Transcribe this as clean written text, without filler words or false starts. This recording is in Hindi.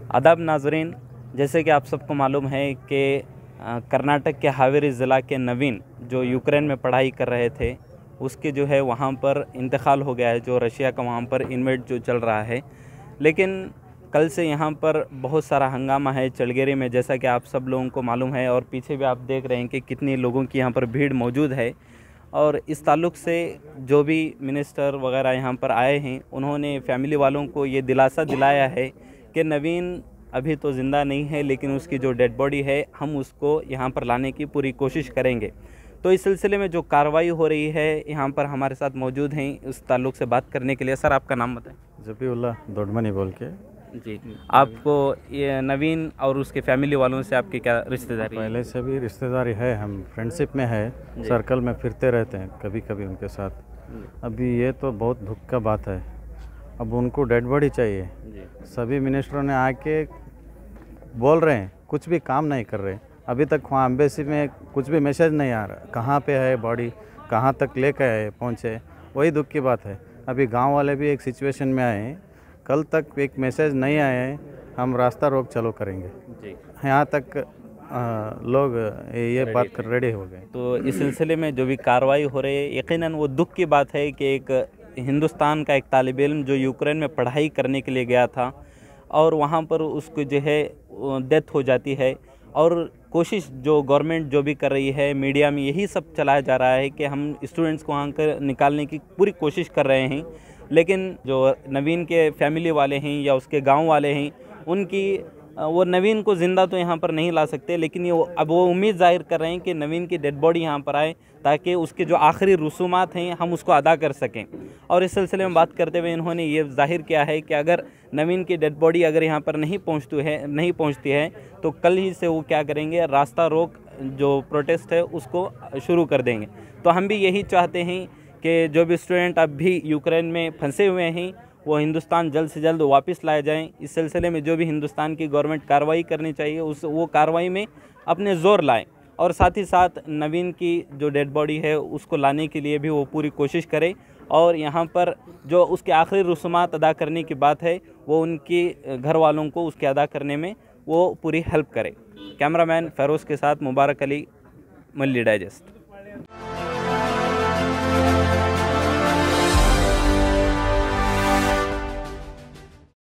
आदाब नाजरीन, जैसे कि आप सबको मालूम है कि कर्नाटक के हावेरी ज़िला के नवीन जो यूक्रेन में पढ़ाई कर रहे थे, उसके जो है वहाँ पर इंतकाल हो गया है, जो रशिया का वहाँ पर इन्वेट जो चल रहा है। लेकिन कल से यहाँ पर बहुत सारा हंगामा है चलगेरी में, जैसा कि आप सब लोगों को मालूम है, और पीछे भी आप देख रहे हैं कि कितनी लोगों की यहाँ पर भीड़ मौजूद है। और इस ताल्लुक़ से जो भी मिनिस्टर वगैरह यहाँ पर आए हैं, उन्होंने फैमिली वालों को ये दिलासा दिलाया है कि नवीन अभी तो ज़िंदा नहीं है, लेकिन उसकी जो डेड बॉडी है हम उसको यहाँ पर लाने की पूरी कोशिश करेंगे। तो इस सिलसिले में जो कार्रवाई हो रही है, यहाँ पर हमारे साथ मौजूद हैं इस ताल्लुक़ से बात करने के लिए। सर, आपका नाम बताएं। जबीउल्लाह दोडमनी बोल के। जी, आपको ये नवीन और उसके फैमिली वालों से आपकी क्या रिश्तेदारी है? पहले से भी रिश्तेदारी है, हम फ्रेंडशिप में है, सर्कल में फिरते रहते हैं कभी कभी उनके साथ। अभी ये तो बहुत दुख का बात है, अब उनको डेड बॉडी चाहिए। सभी मिनिस्टरों ने आके बोल रहे हैं, कुछ भी काम नहीं कर रहे। अभी तक वहाँ एम्बेसी में कुछ भी मैसेज नहीं आ रहा, कहाँ पे है बॉडी, कहाँ तक लेकर पहुँचे। वही दुख की बात है। अभी गांव वाले भी एक सिचुएशन में आए हैं, कल तक एक मैसेज नहीं आया है, हम रास्ता रोक चलो करेंगे जी। यहाँ तक लोग ये बात कर रेडी हो गए। तो इस सिलसिले में जो भी कार्रवाई हो रही है, यकीनन वो दुख की बात है कि एक हिंदुस्तान का एक तालिब इल्म जो यूक्रेन में पढ़ाई करने के लिए गया था और वहाँ पर उसको जो है डेथ हो जाती है। और कोशिश जो गवर्नमेंट जो भी कर रही है, मीडिया में यही सब चलाया जा रहा है कि हम स्टूडेंट्स को वहाँ कर निकालने की पूरी कोशिश कर रहे हैं। लेकिन जो नवीन के फैमिली वाले हैं या उसके गांव वाले हैं, उनकी वो नवीन को ज़िंदा तो यहाँ पर नहीं ला सकते, लेकिन ये अब वो उम्मीद ज़ाहिर कर रहे हैं कि नवीन की डेड बॉडी यहाँ पर आए ताकि उसके जो आखिरी रसूमात हैं हम उसको अदा कर सकें। और इस सिलसिले में बात करते हुए इन्होंने ये जाहिर किया है कि अगर नवीन की डेड बॉडी अगर यहाँ पर नहीं पहुँचती है तो कल ही से वो क्या करेंगे, रास्ता रोक जो प्रोटेस्ट है उसको शुरू कर देंगे। तो हम भी यही चाहते हैं कि जो भी स्टूडेंट अब भी यूक्रेन में फंसे हुए हैं वो हिंदुस्तान जल्द से जल्द वापस लाए जाएं। इस सिलसिले में जो भी हिंदुस्तान की गवर्नमेंट कार्रवाई करनी चाहिए वो कार्रवाई में अपने ज़ोर लाएं, और साथ ही साथ नवीन की जो डेड बॉडी है उसको लाने के लिए भी वो पूरी कोशिश करे। और यहाँ पर जो उसके आखिरी रसूमात अदा करने की बात है वो उनकी घर वालों को उसके अदा करने में वो पूरी हेल्प करे। कैमरामैन फ़ेरोज़ के साथ मुबारक अली, मल्ली डाइजेस्ट।